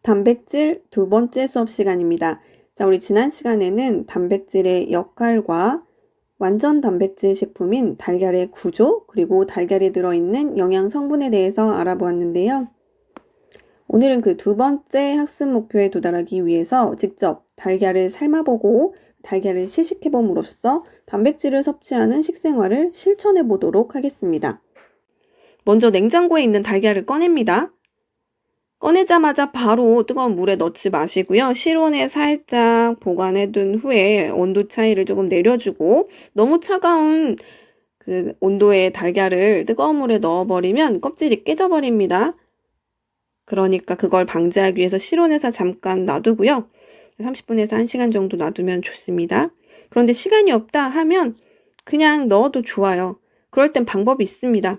단백질 두 번째 수업 시간입니다. 자, 우리 지난 시간에는 단백질의 역할과 완전 단백질 식품인 달걀의 구조, 그리고 달걀에 들어있는 영양 성분에 대해서 알아보았는데요. 오늘은 그 두 번째 학습 목표에 도달하기 위해서 직접 달걀을 삶아보고 달걀을 시식해봄으로써 단백질을 섭취하는 식생활을 실천해 보도록 하겠습니다. 먼저 냉장고에 있는 달걀을 꺼냅니다. 꺼내자마자 바로 뜨거운 물에 넣지 마시고요. 실온에 살짝 보관해둔 후에 온도 차이를 조금 내려주고 너무 차가운 그 온도의 달걀을 뜨거운 물에 넣어버리면 껍질이 깨져버립니다. 그러니까 그걸 방지하기 위해서 실온에서 잠깐 놔두고요. 30분에서 1시간 정도 놔두면 좋습니다. 그런데 시간이 없다 하면 그냥 넣어도 좋아요. 그럴 땐 방법이 있습니다.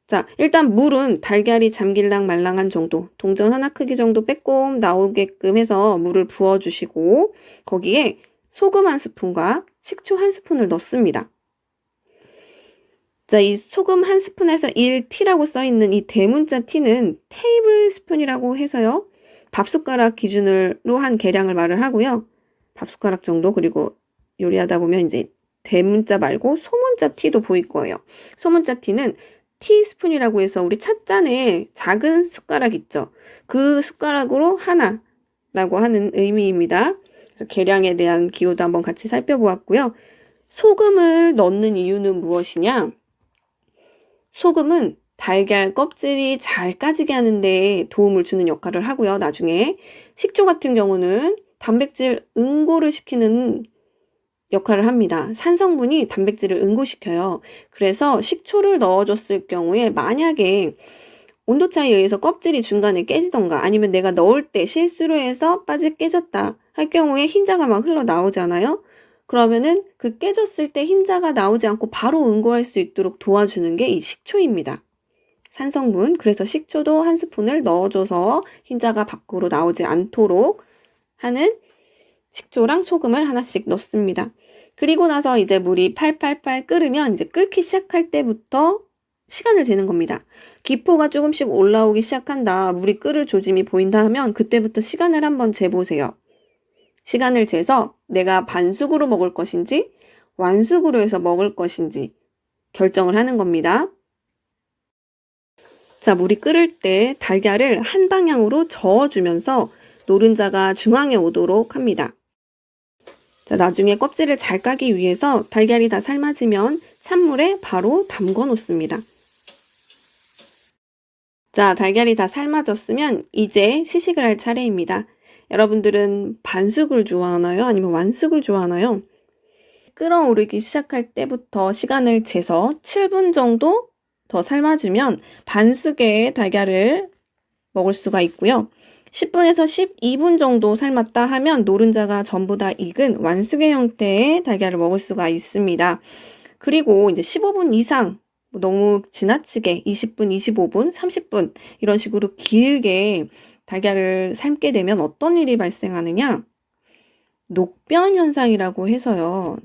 자, 일단 물은 달걀이 잠길랑 말랑한 정도, 동전 하나 크기 정도 빼꼼 나오게끔 해서 물을 부어주시고 거기에 소금 1스푼과 식초 1스푼을 넣습니다. 자, 이 소금 1스푼에서 1T라고 써있는 이 대문자 T는 테이블 스푼이라고 해서요. 밥숟가락 기준으로 한 계량을 말을 하고요. 밥숟가락 정도, 그리고 요리하다 보면 이제 대문자 말고 소문자 T도 보일 거예요. 소문자 T는 티스푼이라고 해서 우리 찻잔에 작은 숟가락 있죠. 그 숟가락으로 하나라고 하는 의미입니다. 그래서 계량에 대한 기호도 한번 같이 살펴보았고요. 소금을 넣는 이유는 무엇이냐? 소금은 달걀 껍질이 잘 까지게 하는데 도움을 주는 역할을 하고요. 나중에 식초 같은 경우는 단백질 응고를 시키는 역할을 합니다. 산성분이 단백질을 응고시켜요. 그래서 식초를 넣어줬을 경우에 만약에 온도 차이에 의해서 껍질이 중간에 깨지던가 아니면 내가 넣을 때 실수로 해서 깨졌다 할 경우에 흰자가 막 흘러나오잖아요. 그러면은 그 깨졌을 때 흰자가 나오지 않고 바로 응고할 수 있도록 도와주는 게 이 식초입니다. 산성분. 그래서 식초도 1스푼을 넣어줘서 흰자가 밖으로 나오지 않도록 하는 식초랑 소금을 하나씩 넣습니다. 그리고 나서 이제 물이 팔팔팔 끓으면 이제 끓기 시작할 때부터 시간을 재는 겁니다. 기포가 조금씩 올라오기 시작한다, 물이 끓을 조짐이 보인다 하면 그때부터 시간을 한번 재보세요. 시간을 재서 내가 반숙으로 먹을 것인지 완숙으로 해서 먹을 것인지 결정을 하는 겁니다. 자, 물이 끓을 때 달걀을 한 방향으로 저어주면서 노른자가 중앙에 오도록 합니다. 자, 나중에 껍질을 잘 까기 위해서 달걀이 다 삶아지면 찬물에 바로 담궈 놓습니다. 자, 달걀이 다 삶아졌으면 이제 시식을 할 차례입니다. 여러분들은 반숙을 좋아하나요? 아니면 완숙을 좋아하나요? 끓어오르기 시작할 때부터 시간을 재서 7분 정도 더 삶아주면 반숙의 달걀을 먹을 수가 있고요. 10분에서 12분 정도 삶았다 하면 노른자가 전부 다 익은 완숙의 형태의 달걀을 먹을 수가 있습니다. 그리고 이제 15분 이상, 너무 지나치게 20분, 25분, 30분 이런 식으로 길게 달걀을 삶게 되면 어떤 일이 발생하느냐? 녹변 현상이라고 해서요.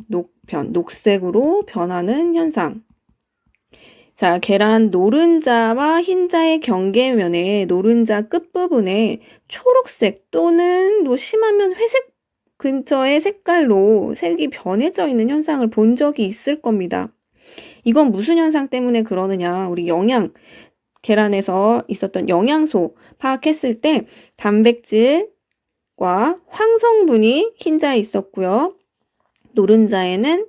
녹색으로 변하는 현상. 자, 계란 노른자와 흰자의 경계면에 노른자 끝부분에 초록색 또는 심하면 회색 근처의 색깔로 색이 변해져 있는 현상을 본 적이 있을 겁니다. 이건 무슨 현상 때문에 그러느냐? 우리 계란에서 있었던 영양소 파악했을 때 단백질과 황성분이 흰자에 있었고요. 노른자에는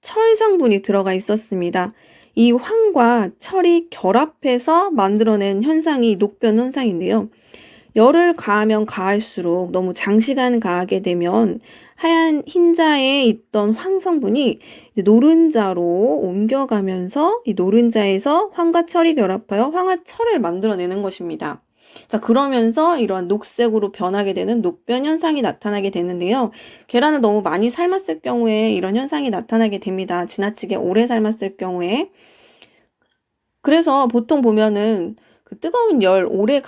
철 성분이 들어가 있었습니다. 이 황과 철이 결합해서 만들어낸 현상이 녹변 현상인데요. 열을 가하면 가할수록 너무 장시간 가하게 되면 하얀 흰자에 있던 황 성분이 노른자로 옮겨가면서 이 노른자에서 황과 철이 결합하여 황과 철을 만들어내는 것입니다. 자, 그러면서 이러한 녹색으로 변하게 되는 녹변 현상이 나타나게 되는데요. 계란을 너무 많이 삶았을 경우에 이런 현상이 나타나게 됩니다. 지나치게 오래 삶았을 경우에. 그래서 보통 보면은 그 뜨거운 열 오래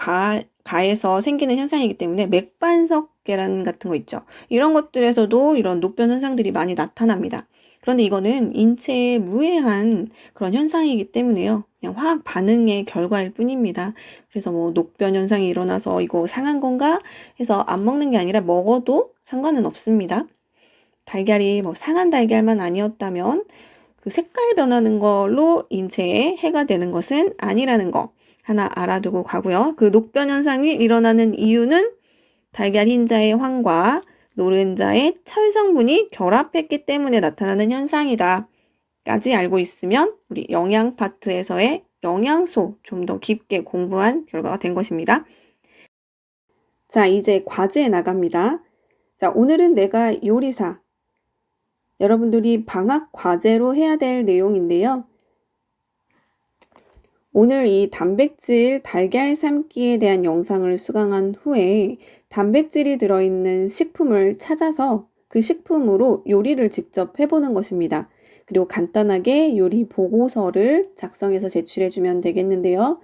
가해서 생기는 현상이기 때문에 맥반석 계란 같은 거 있죠. 이런 것들에서도 이런 녹변 현상들이 많이 나타납니다. 그런데 이거는 인체에 무해한 그런 현상이기 때문에요. 그냥 화학 반응의 결과일 뿐입니다. 그래서 뭐 녹변 현상이 일어나서 이거 상한 건가 해서 안 먹는 게 아니라 먹어도 상관은 없습니다. 달걀이 뭐 상한 달걀만 아니었다면 그 색깔 변하는 걸로 인체에 해가 되는 것은 아니라는 거 하나 알아두고 가고요. 그 녹변 현상이 일어나는 이유는 달걀 흰자의 황과 노른자의 철 성분이 결합했기 때문에 나타나는 현상이다 까지 알고 있으면 우리 영양 파트에서의 영양소 좀 더 깊게 공부한 결과가 된 것입니다. 자, 이제 과제에 나갑니다. 자, 오늘은 내가 요리사. 여러분들이 방학 과제로 해야 될 내용인데요. 오늘 이 단백질 달걀 삶기에 대한 영상을 수강한 후에 단백질이 들어있는 식품을 찾아서 그 식품으로 요리를 직접 해보는 것입니다. 그리고 간단하게 요리 보고서를 작성해서 제출해주면 되겠는데요.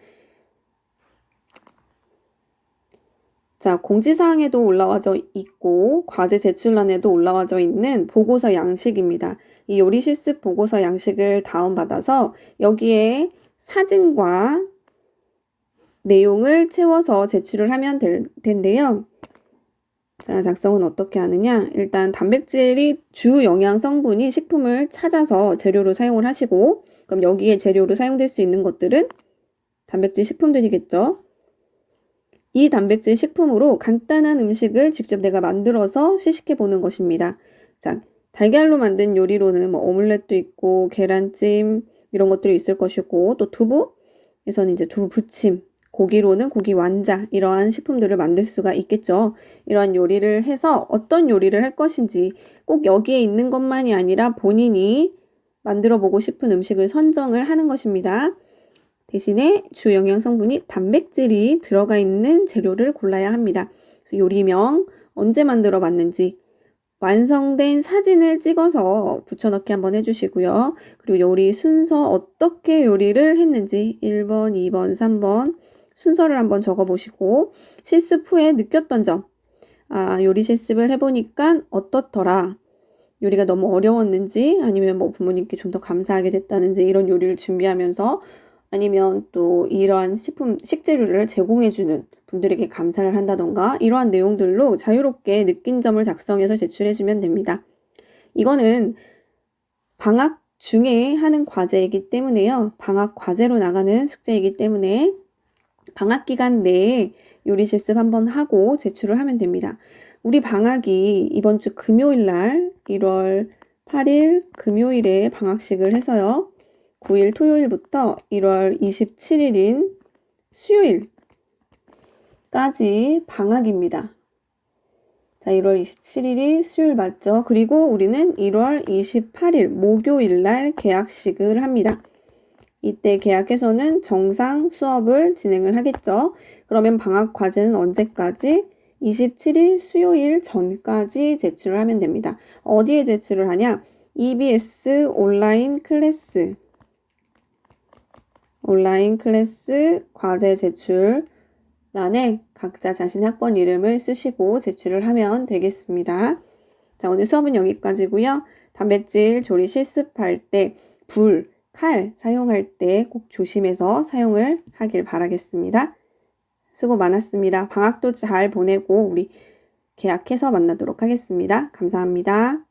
자, 공지사항에도 올라와져 있고 과제 제출란에도 올라와져 있는 보고서 양식입니다. 이 요리 실습 보고서 양식을 다운받아서 여기에 사진과 내용을 채워서 제출을 하면 될 텐데요. 자, 작성은 어떻게 하느냐? 일단 단백질이 주 영양 성분이 식품을 찾아서 재료로 사용을 하시고, 그럼 여기에 재료로 사용될 수 있는 것들은 단백질 식품들이겠죠. 이 단백질 식품으로 간단한 음식을 직접 내가 만들어서 시식해 보는 것입니다. 자, 달걀로 만든 요리로는 뭐 오믈렛도 있고 계란찜 이런 것들이 있을 것이고, 또 두부에서는 이제 두부 부침, 고기로는 고기 완자 이러한 식품들을 만들 수가 있겠죠. 이러한 요리를 해서 어떤 요리를 할 것인지 꼭 여기에 있는 것만이 아니라 본인이 만들어 보고 싶은 음식을 선정을 하는 것입니다. 대신에 주 영양 성분이 단백질이 들어가 있는 재료를 골라야 합니다. 그래서 요리명, 언제 만들어 봤는지, 완성된 사진을 찍어서 붙여넣기 한번 해주시고요. 그리고 요리 순서 어떻게 요리를 했는지 1번, 2번, 3번 순서를 한번 적어보시고 실습 후에 느꼈던 점, 요리 실습을 해보니까 어떻더라, 요리가 너무 어려웠는지 아니면 뭐 부모님께 좀 더 감사하게 됐다는지 이런 요리를 준비하면서 아니면 또 이러한 식재료를 제공해주는 분들에게 감사를 한다던가 이러한 내용들로 자유롭게 느낀 점을 작성해서 제출해주면 됩니다. 이거는 방학 중에 하는 과제이기 때문에요. 방학 과제로 나가는 숙제이기 때문에 방학 기간 내에 요리 실습 한번 하고 제출을 하면 됩니다. 우리 방학이 이번 주 금요일 날 1월 8일 금요일에 방학식을 해서요. 9일 토요일부터 1월 27일인 수요일까지 방학입니다. 자, 1월 27일이 수요일 맞죠? 그리고 우리는 1월 28일 목요일 날 개학식을 합니다. 이때 개학해서는 정상 수업을 진행을 하겠죠. 그러면 방학 과제는 언제까지? 27일 수요일 전까지 제출을 하면 됩니다. 어디에 제출을 하냐? EBS 온라인 클래스 과제 제출란에 각자 자신 학번 이름을 쓰시고 제출을 하면 되겠습니다. 자, 오늘 수업은 여기까지고요. 단백질 조리 실습할 때 불, 칼 사용할 때 꼭 조심해서 사용을 하길 바라겠습니다. 수고 많았습니다. 방학도 잘 보내고 우리 개학해서 만나도록 하겠습니다. 감사합니다.